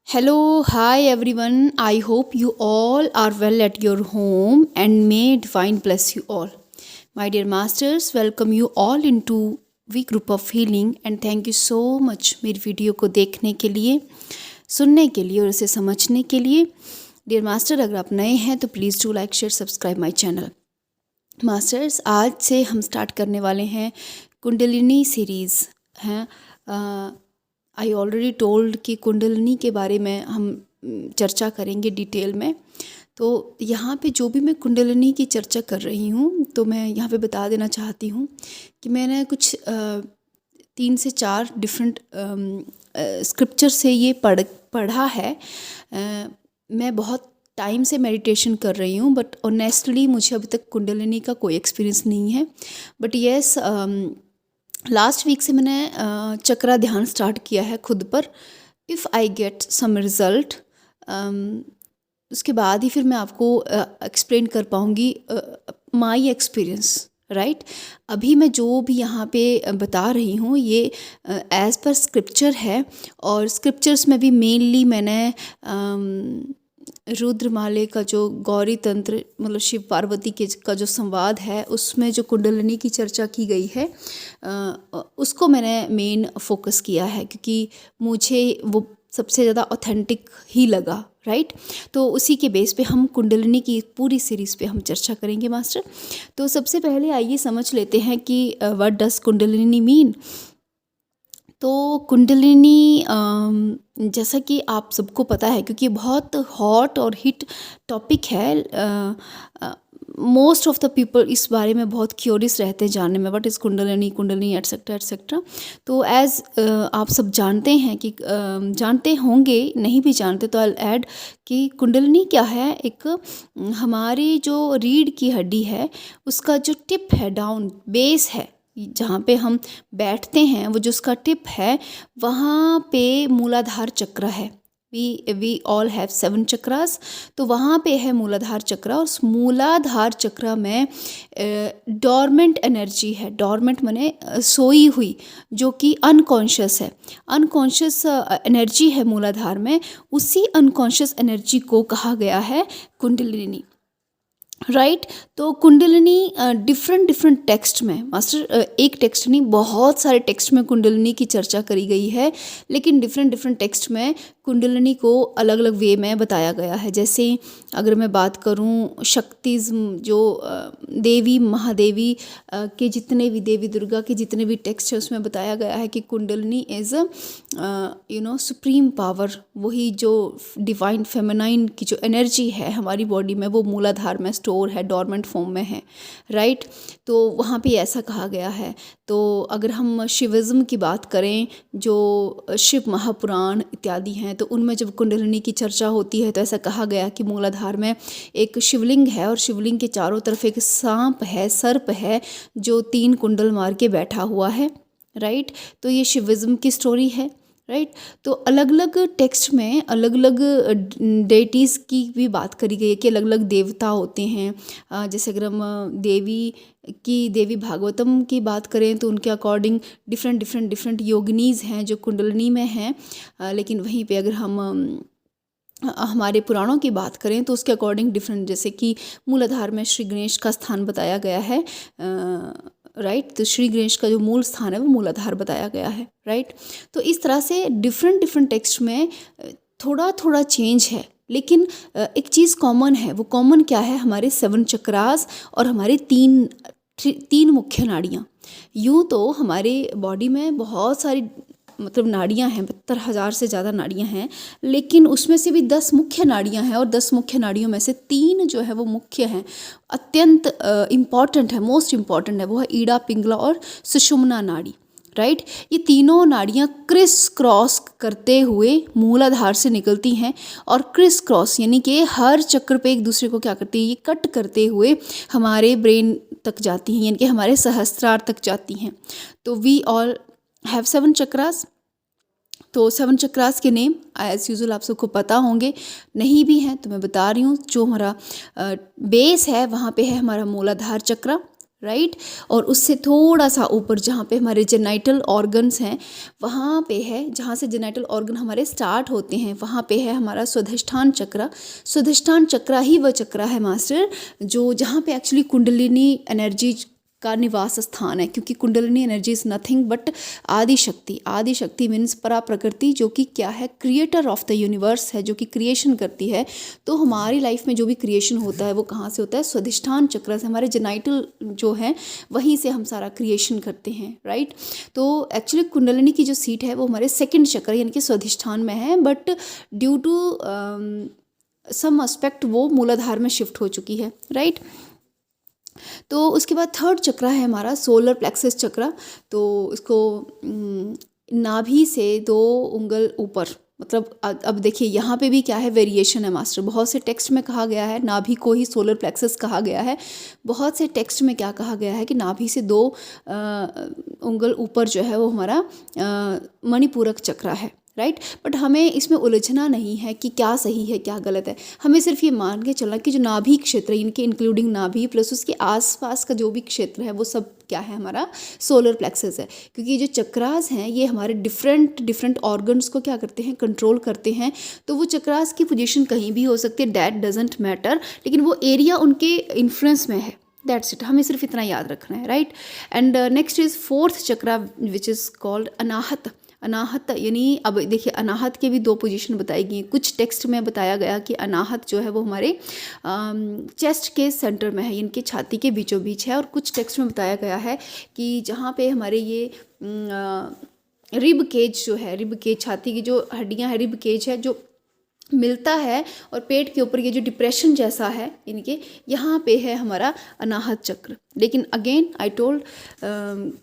Hello, hi everyone. I hope you all are well at your home and may divine bless you all. My dear masters, welcome you all into we group of healing and thank you so much मेरी video को देखने के लिए, सुनने के लिए और इसे समझने के लिए। डियर मास्टर, अगर आप नए हैं तो please do like share subscribe my channel. Masters, आज से हम स्टार्ट करने वाले हैं कुंडलिनी सीरीज़ हैं। आई ऑलरेडी टोल्ड कि कुंडलिनी के बारे में हम चर्चा करेंगे डिटेल में। तो यहाँ पे जो भी मैं कुंडलिनी की चर्चा कर रही हूँ तो मैं यहाँ पे बता देना चाहती हूँ कि मैंने कुछ 3 से 4 डिफरेंट स्क्रिप्चर से ये पढ़ा है। मैं बहुत टाइम से मेडिटेशन कर रही हूँ बट ऑनेस्टली मुझे अभी तक कुंडलिनी का कोई एक्सपीरियंस नहीं है। बट येस, लास्ट वीक से मैंने चक्रा ध्यान स्टार्ट किया है खुद पर। If I get some result उसके बाद ही फिर मैं आपको एक्सप्लेन कर पाऊँगी माई एक्सपीरियंस, राइट। अभी मैं जो भी यहाँ पे बता रही हूँ ये एज़ पर स्क्रिप्चर है, और स्क्रिप्चर्स में भी मेनली मैंने रुद्रमाले का जो गौरी तंत्र मतलब शिव पार्वती के का जो संवाद है उसमें जो कुंडलिनी की चर्चा की गई है उसको मैंने मेन फोकस किया है, क्योंकि मुझे वो सबसे ज़्यादा ऑथेंटिक ही लगा, राइट। तो उसी के बेस पे हम कुंडलिनी की पूरी सीरीज़ पे हम चर्चा करेंगे मास्टर। तो सबसे पहले आइए समझ लेते हैं कि व्हाट डज कुंडलिनी मीन। तो कुंडलिनी जैसा कि आप सबको पता है, क्योंकि बहुत हॉट और हिट टॉपिक है। मोस्ट ऑफ द पीपल इस बारे में बहुत क्यूरियस रहते हैं जानने में, what is kundalini, kundalini etcetera etcetera. तो एज़ आप सब जानते हैं कि जानते होंगे, नहीं भी जानते तो आई ऐड कि कुंडलिनी क्या है। एक हमारी जो रीढ़ की हड्डी है उसका जो टिप है, डाउन बेस है, जहाँ पे हम बैठते हैं वो जो उसका टिप है वहाँ पे मूलाधार चक्र है। We all have 7 chakras. तो वहाँ पे है मूलाधार चक्र, और उस मूलाधार चक्र में डॉर्मेंट एनर्जी है। डॉर्मेंट माने सोई हुई, जो कि अनकॉन्शियस है। अनकॉन्शियस एनर्जी है मूलाधार में। उसी अनकॉन्शियस एनर्जी को कहा गया है कुंडलिनी, राइट। तो कुंडलिनी डिफरेंट टेक्स्ट में मास्टर, एक टेक्स्ट नहीं बहुत सारे टेक्स्ट में कुंडलिनी की चर्चा करी गई है, लेकिन डिफरेंट टेक्स्ट में कुंडलिनी को अलग अलग वे में बताया गया है। जैसे अगर मैं बात करूं शक्तिज्म, जो देवी महादेवी के जितने भी, देवी दुर्गा के जितने भी टेक्स्ट है उसमें बताया गया है कि कुंडलिनी इज़ सुप्रीम पावर। वही जो डिवाइन फेमिनाइन की जो एनर्जी है हमारी बॉडी में वो मूलाधार में स्टोर है, डॉर्मेंट फॉर्म में है, राइट। तो वहाँ पे ऐसा कहा गया है। तो अगर हम शिविज्म की बात करें, जो शिव महापुराण इत्यादि हैं, तो उनमें जब कुंडलिनी की चर्चा होती है तो ऐसा कहा गया कि मूलाधार में एक शिवलिंग है और शिवलिंग के चारों तरफ एक सांप है, सर्प है, जो 3 कुंडल मार के बैठा हुआ है, राइट। तो ये शिविज्म की स्टोरी है, राइट। तो अलग अलग टेक्स्ट में अलग अलग डेटीज़ की भी बात करी गई है कि अलग अलग देवता होते हैं। जैसे अगर हम देवी भागवतम की बात करें तो उनके अकॉर्डिंग डिफरेंट योगिनीज़ हैं जो कुंडलिनी में हैं। लेकिन वहीं पे अगर हम हमारे पुराणों की बात करें तो उसके अकॉर्डिंग डिफरेंट, जैसे कि मूलाधार में श्री गणेश का स्थान बताया गया है, राइट। तो श्री गणेश का जो मूल स्थान है वो मूलाधार बताया गया है, राइट। तो इस तरह से डिफरेंट टेक्स्ट में थोड़ा चेंज है, लेकिन एक चीज़ कॉमन है। वो कॉमन क्या है? हमारे 7 चक्रास और हमारे तीन मुख्य नाड़ियाँ। यूँ तो हमारे बॉडी में बहुत सारी मतलब नाड़ियाँ हैं, 72,000 से ज़्यादा नाड़ियाँ हैं, लेकिन उसमें से भी 10 मुख्य नाड़ियाँ हैं, और 10 मुख्य नाड़ियों में से 3 जो है वो मुख्य हैं, अत्यंत इम्पॉर्टेंट है, मोस्ट इम्पॉर्टेंट है। वो है ईड़ा, पिंगला और सुषुम्ना नाड़ी, राइट। ये तीनों नाड़ियाँ क्रिस क्रॉस करते हुए मूलाधार से निकलती हैं, और क्रिस क्रॉस यानी कि हर चक्र पे एक दूसरे को क्या करती है, ये कट करते हुए हमारे ब्रेन तक जाती हैं, यानी कि हमारे सहस्त्रार तक जाती हैं। तो वी ऑल हैव 7 चक्रास। तो 7 चक्रास के नेम एज यूजुअल आप सबको पता होंगे, नहीं भी हैं तो मैं बता रही हूँ। जो हमारा बेस है वहाँ पे है हमारा मूलाधार चक्र, राइट। और उससे थोड़ा सा ऊपर जहाँ पे हमारे जेनाइटल ऑर्गन्स हैं वहाँ पे है, जहाँ से जेनाइटल ऑर्गन हमारे स्टार्ट होते हैं वहाँ पे है हमारा स्वाधिष्ठान चक्र। स्वाधिष्ठान चक्र ही वह चक्र है मास्टर जो जहाँ पे एक्चुअली कुंडलिनी एनर्जी का निवास स्थान है, क्योंकि kundalini energy is nothing but आदि शक्ति। आदि शक्ति मीन्स परा प्रकृति, जो कि क्या है, क्रिएटर ऑफ द यूनिवर्स है, जो कि क्रिएशन करती है। तो हमारी लाइफ में जो भी क्रिएशन होता है वो कहाँ से होता है, स्वाधिष्ठान चक्र से। हमारे जेनाइटल जो है वहीं से हम सारा क्रिएशन करते हैं, राइट। तो एक्चुअली कुंडलिनी की जो सीट है वो हमारे सेकंड चक्र यानी कि स्वाधिष्ठान में है, but due to some aspect वो मूलाधार में शिफ्ट हो चुकी है, राइट। तो उसके बाद थर्ड चक्र है हमारा सोलर प्लेक्सस चक्र। तो इसको नाभि से 2 उंगल ऊपर, मतलब अब देखिए यहाँ पे भी क्या है, वेरिएशन है मास्टर। बहुत से टेक्स्ट में कहा गया है नाभि को ही सोलर प्लेक्सस कहा गया है, बहुत से टेक्स्ट में क्या कहा गया है कि नाभि से 2 उंगल ऊपर जो है वो हमारा मणिपूरक चक्र है, राइट। बट हमें इसमें उलझना नहीं है कि क्या सही है क्या गलत है, हमें सिर्फ ये मान के चलना कि जो नाभि क्षेत्र, इनके इंक्लूडिंग नाभि प्लस उसके आसपास का जो भी क्षेत्र है वो सब क्या है, हमारा सोलर प्लेक्सस है। क्योंकि जो चक्रास हैं ये हमारे डिफरेंट ऑर्गन्स को क्या करते हैं, कंट्रोल करते हैं। तो वो चक्रास की पोजीशन कहीं भी हो सकती है, दैट डजेंट मैटर, लेकिन वो एरिया उनके इन्फ्लुएंस में है, दैट्स इट। हमें सिर्फ इतना याद रखना है, right. And next is fourth chakra which is called Anahata. Anahata यानी, अब देखिए अनाहत के भी 2 पोजीशन बताई गई। कुछ टेक्स्ट में बताया गया कि अनाहत जो है वो हमारे चेस्ट के सेंटर में है, इनके छाती के बीचों बीच है। और कुछ टेक्स्ट में बताया गया है कि जहाँ पे हमारे ये रिब केज जो है, रिब केज छाती की जो हड्डियाँ है, रिब केज है जो मिलता है, और पेट के ऊपर ये जो डिप्रेशन जैसा है इनके, यहाँ पे है हमारा अनाहत चक्र। लेकिन अगेन आई टोल्ड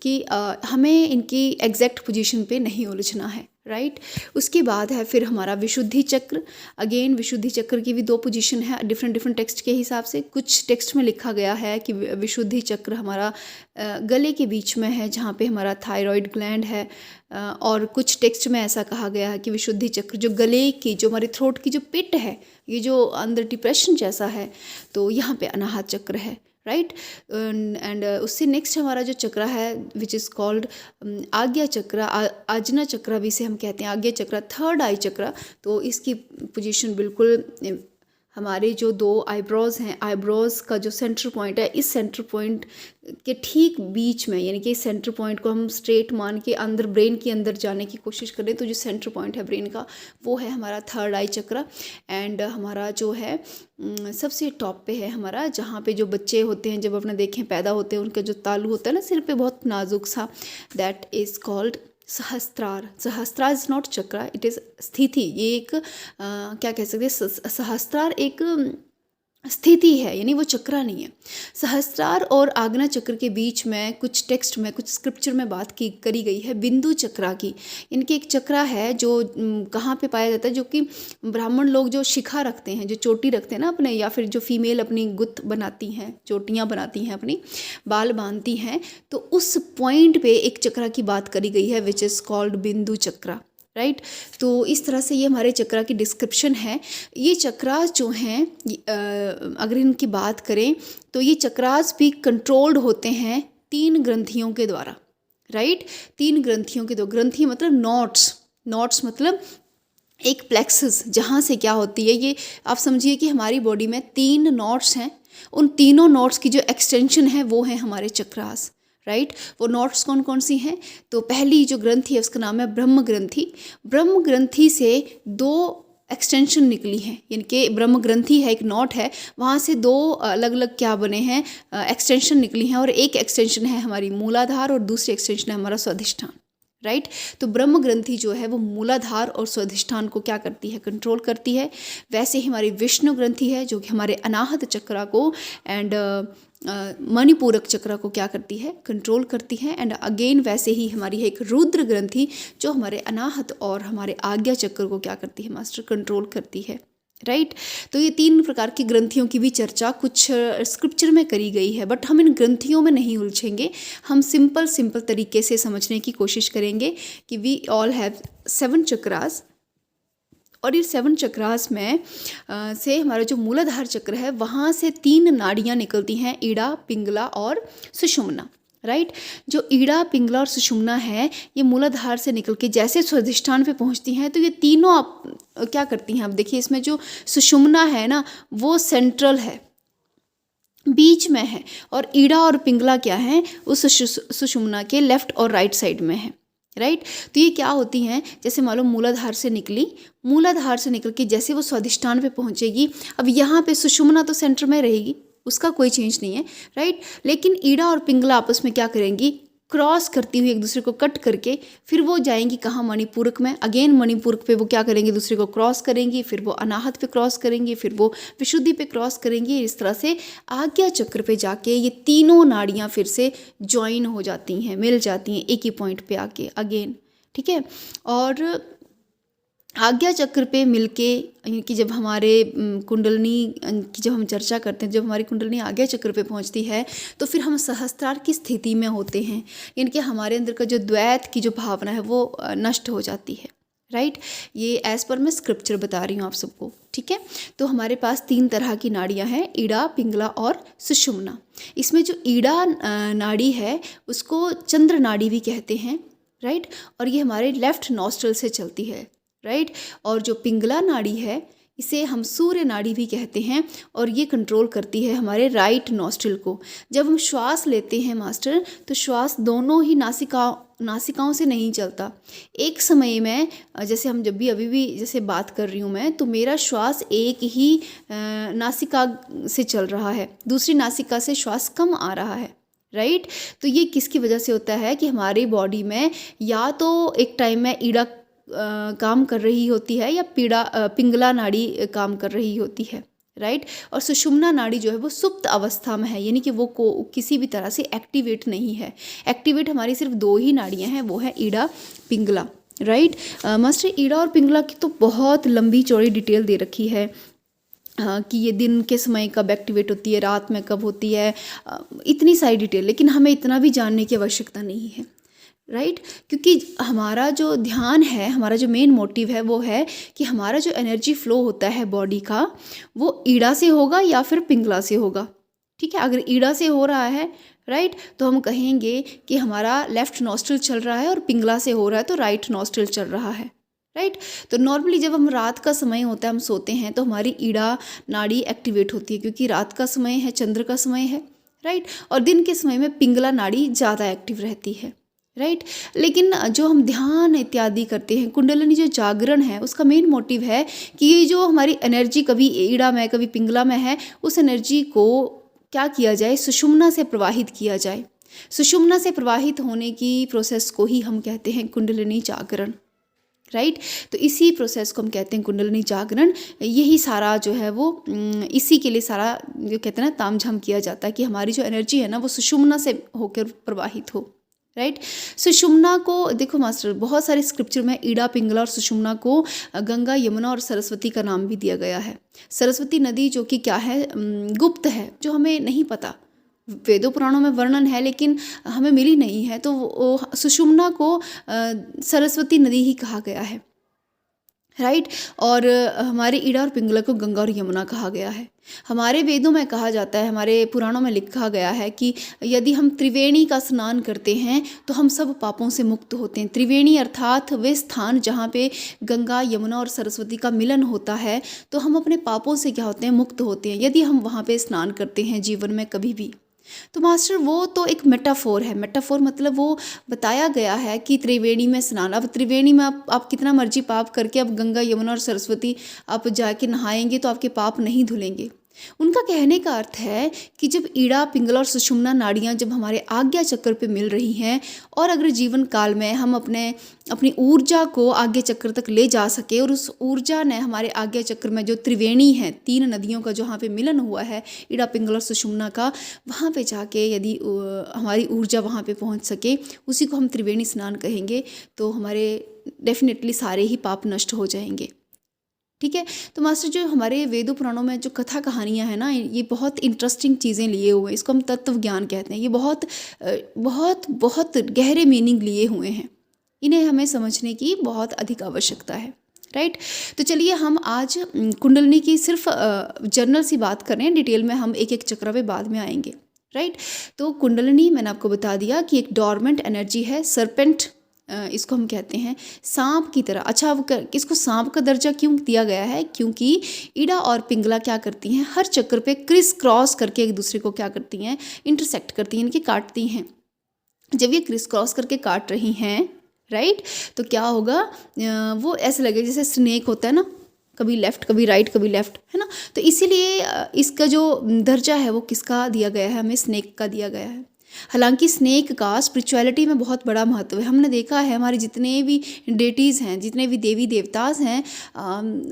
कि हमें इनकी एग्जैक्ट पोजीशन पे नहीं उलझना है, राइट। उसके बाद है फिर हमारा विशुद्धि चक्र। अगेन विशुद्धि चक्र की भी 2 पोजीशन है डिफरेंट टेक्स्ट के हिसाब से। कुछ टेक्स्ट में लिखा गया है कि विशुद्धि चक्र हमारा गले के बीच में है, जहाँ पे हमारा थायराइड ग्लैंड है। और कुछ टेक्स्ट में ऐसा कहा गया है कि विशुद्धि चक्र जो गले की, जो हमारी थ्रोट की जो पिट है, ये जो अंदर डिप्रेशन जैसा है, तो यहाँ पे अनाहत चक्र है, राइट। एंड उससे नेक्स्ट हमारा जो चक्र है विच इज़ कॉल्ड आज्ञा चक्र, आजना चक्र भी से हम कहते हैं, आज्ञा चक्र, थर्ड आई चक्र। तो इसकी पोजीशन बिल्कुल हमारे जो 2 आईब्रोज़ हैं, आईब्रोज़ का जो सेंटर पॉइंट है, इस सेंटर पॉइंट के ठीक बीच में, यानी कि इस सेंटर पॉइंट को हम स्ट्रेट मान के अंदर ब्रेन के अंदर जाने की कोशिश करें तो जो सेंटर पॉइंट है ब्रेन का वो है हमारा थर्ड आई चक्र। एंड हमारा जो है सबसे टॉप पे है हमारा, जहाँ पे जो बच्चे होते हैं जब अपने देखें पैदा होते हैं, उनका जो तालू होता है ना सिर पे बहुत नाजुक सा, that is called Sahasrara. Sahasrara is not chakra, it is स्थिति। ये एक क्या कह सकते हैं, सहस्त्रार एक स्थिति है, यानी वो चक्र नहीं है। सहस्त्रार और आज्ञा चक्र के बीच में कुछ टेक्स्ट में, कुछ स्क्रिप्चर में बात की करी गई है बिंदु चक्र की। इनके एक चक्र है जो कहाँ पे पाया जाता है, जो कि ब्राह्मण लोग जो शिखा रखते हैं, जो चोटी रखते हैं ना अपने, या फिर जो फीमेल अपनी गुत्त बनाती हैं, चोटियाँ बनाती हैं, अपनी बाल बांधती हैं, तो उस पॉइंट पे एक चक्र की बात करी गई है विच इज़ कॉल्ड बिंदु चक्र, राइट। तो इस तरह से ये हमारे चक्रा की डिस्क्रिप्शन है। ये चक्रास जो हैं अगर इनकी बात करें तो ये चक्रास भी कंट्रोल्ड होते हैं 3 ग्रंथियों के द्वारा, राइट। 3 ग्रंथियों के, 2 ग्रंथि मतलब नॉट्स मतलब एक प्लेक्सस, जहाँ से क्या होती है, ये आप समझिए कि हमारी बॉडी में 3 नॉट्स हैं। उन तीनों नॉट्स की जो एक्सटेंशन है वो है हमारे चक्रास, राइट। वो नॉट्स कौन कौन सी हैं, तो पहली जो ग्रंथि है उसका नाम है ब्रह्म ग्रंथि। ब्रह्म ग्रंथि से 2 एक्सटेंशन निकली हैं, यानी कि ब्रह्म ग्रंथि है, एक नॉट है, वहाँ से 2 अलग अलग क्या बने हैं, एक्सटेंशन निकली हैं। और एक एक्सटेंशन है हमारी मूलाधार और दूसरी एक्सटेंशन है हमारा स्वाधिष्ठान, राइट। तो ब्रह्म ग्रंथि जो है वो मूलाधार और स्वाधिष्ठान को क्या करती है, कंट्रोल करती है। वैसे ही हमारी विष्णु ग्रंथि है जो कि हमारे अनाहत चक्र को एंड मणिपूरक चक्र को क्या करती है, कंट्रोल करती है। एंड अगेन वैसे ही हमारी है एक रुद्र ग्रंथि जो हमारे अनाहत और हमारे आज्ञा चक्र को क्या करती है मास्टर, कंट्रोल करती है, राइट। तो ये 3 प्रकार की ग्रंथियों की भी चर्चा कुछ स्क्रिप्चर में करी गई है, बट हम इन ग्रंथियों में नहीं उलझेंगे। हम सिंपल तरीके से समझने की कोशिश करेंगे कि वी ऑल हैव 7 चक्रास और ये 7 चक्रास में से हमारा जो मूलाधार चक्र है वहाँ से 3 नाड़ियाँ निकलती हैं, ईड़ा, पिंगला और सुषुम्ना, राइट। जो ईड़ा, पिंगला और सुषुम्ना है ये मूलाधार से निकल के जैसे स्वादिष्ठान पे पहुँचती हैं तो ये तीनों आप क्या करती हैं, आप देखिए इसमें जो सुषुम्ना है ना वो सेंट्रल है, बीच में है, और ईड़ा और पिंगला क्या है उस सुषुम्ना के लेफ्ट और राइट साइड में है, राइट। तो ये क्या होती हैं, जैसे मालूम मूलाधार से निकली, मूलाधार से निकल के जैसे वो स्वादिष्ठान पे पहुंचेगी, अब यहाँ पे सुषुम्ना तो सेंटर में रहेगी, उसका कोई चेंज नहीं है, राइट। लेकिन ईड़ा और पिंगला आपस में क्या करेंगी, क्रॉस करती हुई एक दूसरे को कट करके फिर वो जाएंगी कहाँ, मणिपूरक में। अगेन मणिपूरक पे वो क्या करेंगी, दूसरे को क्रॉस करेंगी, फिर वो अनाहत पे क्रॉस करेंगी, फिर वो विशुद्धि पे क्रॉस करेंगी। इस तरह से आज्ञा चक्र पे जाके ये तीनों नाड़ियाँ फिर से ज्वाइन हो जाती हैं, मिल जाती हैं एक ही पॉइंट पे आके अगेन, ठीक है। और आज्ञा चक्र पे मिलके यानी कि जब हमारे कुंडलनी की जब हम चर्चा करते हैं, जब हमारी कुंडलनी आज्ञा चक्र पे पहुंचती है तो फिर हम सहस्त्रार की स्थिति में होते हैं, यानी कि हमारे अंदर का जो द्वैत की जो भावना है वो नष्ट हो जाती है, राइट। ये एज पर मैं स्क्रिप्चर बता रही हूँ आप सबको, ठीक है। तो हमारे पास 3 तरह की नाड़ियाँ हैं, ईड़ा, पिंगला और सुषुम्ना। इसमें जो ईड़ा नाड़ी है उसको चंद्र नाड़ी भी कहते हैं, राइट, और ये हमारे लेफ्ट नॉस्ट्रल से चलती है, राइट। और जो पिंगला नाड़ी है इसे हम सूर्य नाड़ी भी कहते हैं और ये कंट्रोल करती है हमारे राइट नॉस्ट्रल को। जब हम श्वास लेते हैं मास्टर तो श्वास दोनों ही नासिकाओं से नहीं चलता। एक समय में जैसे हम जब भी अभी भी जैसे बात कर रही हूँ मैं, तो मेरा श्वास एक ही नासिका से चल रहा है, दूसरी नासिका से श्वास कम आ रहा है, राइट। तो ये किसकी वजह से होता है कि हमारी बॉडी में या तो एक टाइम में ईड़ा काम कर रही होती है या पिंगला नाड़ी काम कर रही होती है, राइट। और सुषुम्ना नाड़ी जो है वो सुप्त अवस्था में है, यानी कि वो किसी भी तरह से एक्टिवेट नहीं है। एक्टिवेट हमारी सिर्फ 2 ही नाड़ियां हैं, वो है ईड़ा, पिंगला, राइट। मास्टर ईड़ा और पिंगला की तो बहुत लंबी चौड़ी डिटेल दे रखी है कि ये दिन के समय कब एक्टिवेट होती है, रात में कब होती है, इतनी सारी डिटेल, लेकिन हमें इतना भी जानने की आवश्यकता नहीं है, राइट। क्योंकि हमारा जो ध्यान है, हमारा जो मेन मोटिव है वो है कि हमारा जो एनर्जी फ्लो होता है बॉडी का वो ईड़ा से होगा या फिर पिंगला से होगा, ठीक है। अगर ईड़ा से हो रहा है, राइट, तो हम कहेंगे कि हमारा लेफ्ट नॉस्ट्रल चल रहा है, और पिंगला से हो रहा है तो राइट नॉस्ट्रल चल रहा है, राइट। तो नॉर्मली जब हम रात का समय होता है, हम सोते हैं, तो हमारी ईड़ा नाड़ी एक्टिवेट होती है क्योंकि रात का समय है, चंद्र का समय है, राइट। और दिन के समय में पिंगला नाड़ी ज़्यादा एक्टिव रहती है, राइट। लेकिन जो हम ध्यान इत्यादि करते हैं, कुंडलिनी जो जागरण है उसका मेन मोटिव है कि ये जो हमारी एनर्जी कभी ईड़ा में कभी पिंगला में है, उस एनर्जी को क्या किया जाए, सुषुम्ना से प्रवाहित किया जाए। सुषुम्ना से प्रवाहित होने की प्रोसेस को ही हम कहते हैं कुंडलिनी जागरण, राइट। तो इसी प्रोसेस को हम कहते हैं कुंडलिनी जागरण। यही सारा जो है वो इसी के लिए सारा जो कहते हैं ना तामझाम किया जाता है कि हमारी जो एनर्जी है ना वो सुषुम्ना से होकर प्रवाहित हो, राइट। सुषुम्ना को देखो मास्टर, बहुत सारे स्क्रिप्चर में ईड़ा, पिंगला और सुषुम्ना को गंगा, यमुना और सरस्वती का नाम भी दिया गया है। सरस्वती नदी जो कि क्या है, गुप्त है, जो हमें नहीं पता, वेदों पुराणों में वर्णन है लेकिन हमें मिली नहीं है, तो सुषुम्ना को सरस्वती नदी ही कहा गया है, राइट। और हमारे ईड़ा और पिंगला को गंगा और यमुना कहा गया है। हमारे वेदों में कहा जाता है, हमारे पुराणों में लिखा गया है कि यदि हम त्रिवेणी का स्नान करते हैं तो हम सब पापों से मुक्त होते हैं। त्रिवेणी अर्थात वे स्थान जहाँ पे गंगा, यमुना और सरस्वती का मिलन होता है, तो हम अपने पापों से क्या होते हैं, मुक्त होते हैं, यदि हम वहाँ पे स्नान करते हैं जीवन में कभी भी। तो मास्टर वो तो एक मेटाफोर है। मेटाफोर मतलब वो बताया गया है कि त्रिवेणी में स्नान, अब त्रिवेणी में आप कितना मर्जी पाप करके अब गंगा, यमुना और सरस्वती आप जाके नहाएंगे तो आपके पाप नहीं धुलेंगे। उनका कहने का अर्थ है कि जब ईड़ा, पिंगला और सुषुम्ना नाड़ियाँ जब हमारे आज्ञा चक्र पे मिल रही हैं, और अगर जीवन काल में हम अपनी ऊर्जा को आज्ञा चक्र तक ले जा सके, और उस ऊर्जा ने हमारे आज्ञा चक्र में जो त्रिवेणी है, 3 नदियों का जहाँ पे मिलन हुआ है ईड़ा, पिंगला और सुषुम्ना का, वहाँ पे जाके यदि हमारी ऊर्जा वहाँ पे पहुँच सके, उसी को हम त्रिवेणी स्नान कहेंगे, तो हमारे डेफिनेटली सारे ही पाप नष्ट हो जाएंगे, ठीक है। तो मास्टर जो हमारे वेदों पुराणों में जो कथा कहानियाँ हैं ना, ये बहुत इंटरेस्टिंग चीज़ें लिए हुए हैं, इसको हम तत्व ज्ञान कहते हैं। ये बहुत बहुत बहुत गहरे मीनिंग लिए हुए हैं, इन्हें हमें समझने की बहुत अधिक आवश्यकता है, राइट। तो चलिए हम आज कुंडलिनी की सिर्फ जनरल सी बात कर रहे हैं, डिटेल में हम एक एक चक्र पे बाद में आएंगे। राइट। तो कुंडलिनी मैंने आपको बता दिया कि एक डॉर्मेंट एनर्जी है, सरपेंट इसको हम कहते हैं, सांप की तरह। अच्छा, इसको सांप का दर्जा क्यों दिया गया है? क्योंकि ईड़ा और पिंगला क्या करती हैं, हर चक्र पे क्रिस क्रॉस करके एक दूसरे को क्या करती हैं, इंटरसेक्ट करती हैं, इनकी काटती हैं। जब ये क्रिस क्रॉस करके काट रही हैं, राइट, तो क्या होगा, वो ऐसे लगे जैसे स्नेक होता है ना, कभी लेफ्ट कभी राइट कभी लेफ्ट, है ना। तो इसीलिए इसका जो दर्जा है वो किसका दिया गया है, हमें स्नेक का दिया गया है। हालांकि स्नेक का स्पिरिचुअलिटी में बहुत बड़ा महत्व है। हमने देखा है हमारे जितने भी डेटीज़ हैं, जितने भी देवी देवताज हैं,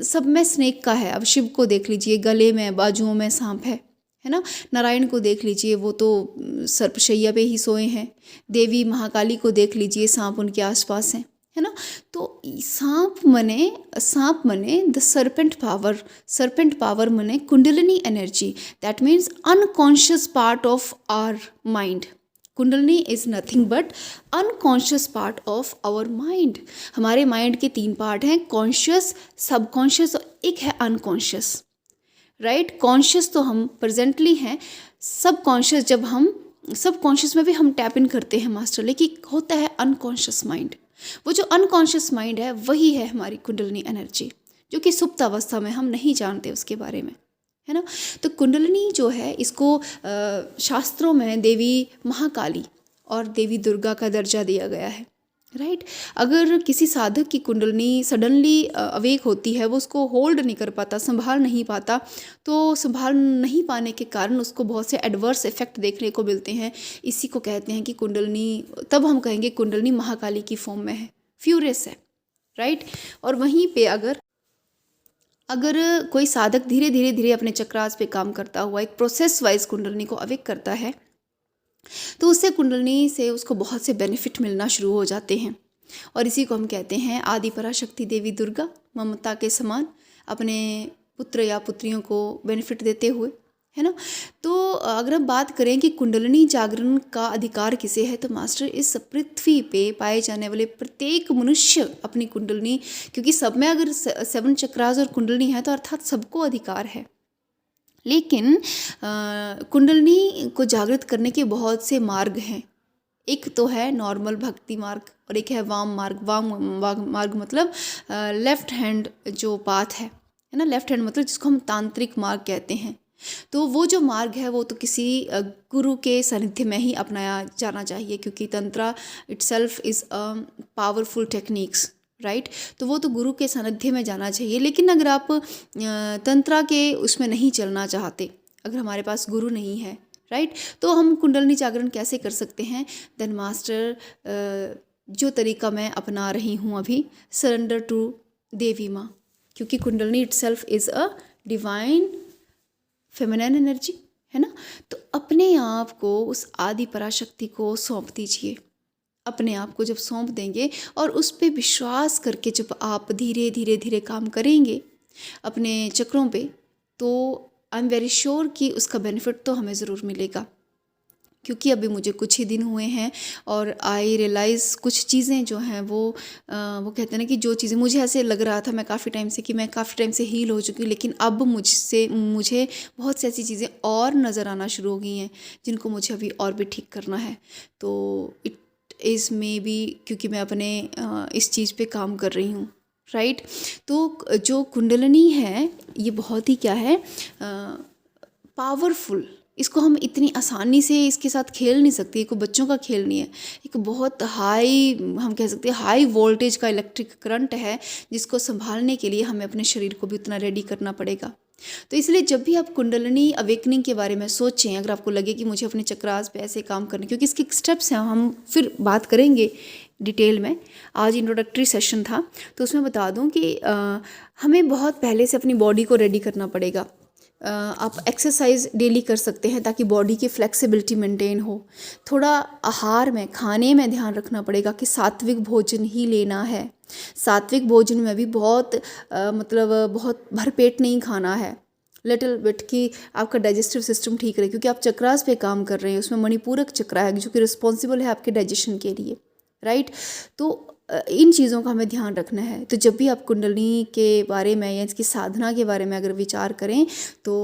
सब में स्नेक का है। अब शिव को देख लीजिए, गले में बाजुओं में सांप है ना। नारायण को देख लीजिए, वो तो सर्पशैया पे ही सोए हैं। देवी महाकाली को देख लीजिए, सांप उनके आसपास हैं, है ना। तो सांप मने द सर्पेंट पावर मने kundalini energy, that means unconscious part of our mind. Kundalini is nothing but unconscious part of our mind. हमारे माइंड के 3 पार्ट हैं, कॉन्शियस, सबकॉन्शियस और एक है अनकॉन्शियस। राइट। कॉन्शियस तो हम प्रेजेंटली हैं, सबकॉन्शियस में भी हम टैप इन करते हैं मास्टर, लेकिन होता है अनकॉन्शियस माइंड। वो जो अनकॉन्शियस माइंड है वही है हमारी कुंडलिनी एनर्जी, जो कि सुप्त अवस्था में हम नहीं जानते उसके बारे में, है ना। तो कुंडलिनी जो है, इसको शास्त्रों में देवी महाकाली और देवी दुर्गा का दर्जा दिया गया है। राइट। अगर किसी साधक की कुंडलिनी सडनली अवेक होती है, वो उसको होल्ड नहीं कर पाता, संभाल नहीं पाता, तो संभाल नहीं पाने के कारण उसको बहुत से एडवर्स इफेक्ट देखने को मिलते हैं। इसी को कहते हैं कि कुंडलिनी, तब हम कहेंगे कुंडलिनी महाकाली की फॉर्म में है, फ्यूरियस है। राइट। और वहीं पे अगर कोई साधक धीरे धीरे अपने चक्रास पे काम करता हुआ एक प्रोसेस वाइज कुंडलिनी को अवेक करता है, तो उससे कुंडलिनी से उसको बहुत से बेनिफिट मिलना शुरू हो जाते हैं। और इसी को हम कहते हैं आदि पराशक्ति देवी दुर्गा ममता के समान अपने पुत्र या पुत्रियों को बेनिफिट देते हुए, है ना। तो अगर हम बात करें कि कुंडलिनी जागरण का अधिकार किसे है, तो मास्टर इस पृथ्वी पे पाए जाने वाले प्रत्येक मनुष्य अपनी कुंडलिनी, क्योंकि सब में अगर 7 चक्रास और कुंडलिनी है तो अर्थात सबको अधिकार है। लेकिन कुंडलिनी को जागृत करने के बहुत से मार्ग हैं। एक तो है नॉर्मल भक्ति मार्ग और एक है वाम मार्ग। वाम मार्ग मतलब लेफ्ट हैंड जो पाथ है ना, लेफ्ट हैंड मतलब जिसको हम तांत्रिक मार्ग कहते हैं। तो वो जो मार्ग है वो तो किसी गुरु के सानिध्य में ही अपनाया जाना चाहिए, क्योंकि tantra itself is powerful techniques. Right. तो वो तो गुरु के सानिध्य में जाना चाहिए। लेकिन अगर आप तंत्रा के उसमें नहीं चलना चाहते, अगर हमारे पास गुरु नहीं है, राइट, तो हम कुंडलिनी जागरण कैसे कर सकते हैं? देन मास्टर जो तरीका मैं अपना रही हूँ अभी, सरेंडर टू देवी माँ, क्योंकि kundalini itself is a divine feminine energy, है ना। तो अपने आप को उस आदि पराशक्ति को सौंप दीजिए। अपने आप को जब सौंप देंगे और उस पर विश्वास करके जब आप धीरे धीरे काम करेंगे अपने चक्रों पे, तो आई एम वेरी श्योर कि उसका बेनिफिट तो हमें ज़रूर मिलेगा। क्योंकि अभी मुझे कुछ ही दिन हुए हैं और आई रियलाइज़ कुछ चीज़ें जो हैं वो कहते हैं ना कि जो चीज़ें मुझे ऐसे लग रहा था मैं काफ़ी टाइम से हील हो चुकी हूँ, लेकिन अब मुझे बहुत सी ऐसी चीज़ें और नज़र आना शुरू हो गई हैं जिनको मुझे अभी और भी ठीक करना है। तो इट इज़ मे बी क्योंकि मैं अपने इस चीज़ पे काम कर रही हूँ। राइट। तो जो कुंडलिनी है ये बहुत ही क्या है, पावरफुल। इसको हम इतनी आसानी से इसके साथ खेल नहीं सकते, कोई बच्चों का खेल नहीं है। एक बहुत हाई, हम कह सकते हैं हाई वोल्टेज का इलेक्ट्रिक करंट है, जिसको संभालने के लिए हमें अपने शरीर को भी उतना रेडी करना पड़ेगा। तो इसलिए जब भी आप कुंडलिनी अवेकनिंग के बारे में सोचें, अगर आपको लगे कि मुझे अपने चक्रास पे ऐसे काम करने, क्योंकि इसके स्टेप्स हैं, हम फिर बात करेंगे डिटेल में। आज इंट्रोडक्टरी सेशन था तो उसमें बता दूं कि हमें बहुत पहले से अपनी बॉडी को रेडी करना पड़ेगा। आप एक्सरसाइज डेली कर सकते हैं ताकि बॉडी की फ्लेक्सिबिलिटी मेंटेन हो। थोड़ा आहार में, खाने में ध्यान रखना पड़ेगा कि सात्विक भोजन ही लेना है। सात्विक भोजन में भी बहुत बहुत भरपेट नहीं खाना है, लिटिल बिट, कि आपका डाइजेस्टिव सिस्टम ठीक रहे, क्योंकि आप चक्रास पे काम कर रहे हैं। उसमें मणिपूरक चक्र है जो कि रिस्पॉन्सिबल है आपके डाइजेशन के लिए। राइट। तो इन चीज़ों का हमें ध्यान रखना है। तो जब भी आप कुंडलिनी के बारे में या इसकी साधना के बारे में अगर विचार करें तो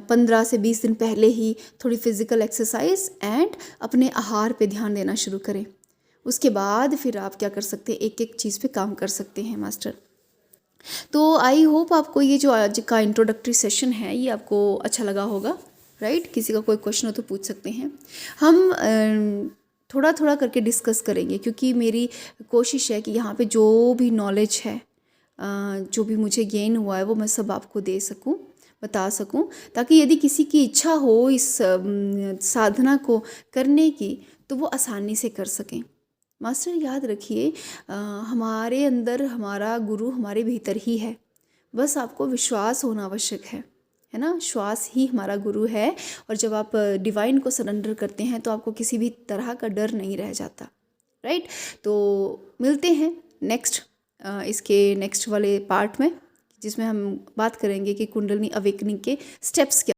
15 से 20 दिन पहले ही थोड़ी फिज़िकल एक्सरसाइज एंड अपने आहार पे ध्यान देना शुरू करें। उसके बाद फिर आप क्या कर सकते हैं, एक एक चीज़ पे काम कर सकते हैं मास्टर। तो आई होप आपको ये जो आज का इंट्रोडक्टरी सेशन है ये आपको अच्छा लगा होगा, राइट। किसी का कोई क्वेश्चन हो तो पूछ सकते हैं। हम थोड़ा थोड़ा करके डिस्कस करेंगे क्योंकि मेरी कोशिश है कि यहाँ पे जो भी नॉलेज है, जो भी मुझे गेन हुआ है वो मैं सब आपको दे सकूँ, बता सकूँ, ताकि यदि किसी की इच्छा हो इस साधना को करने की तो वो आसानी से कर सकें। मास्टर याद रखिए, हमारे अंदर हमारा गुरु हमारे भीतर ही है, बस आपको विश्वास होना आवश्यक है ना। श्वास ही हमारा गुरु है और जब आप डिवाइन को सरेंडर करते हैं तो आपको किसी भी तरह का डर नहीं रह जाता, राइट। तो मिलते हैं इसके नेक्स्ट वाले पार्ट में, जिसमें हम बात करेंगे कि कुंडलिनी अवेकनिंग के स्टेप्स क्या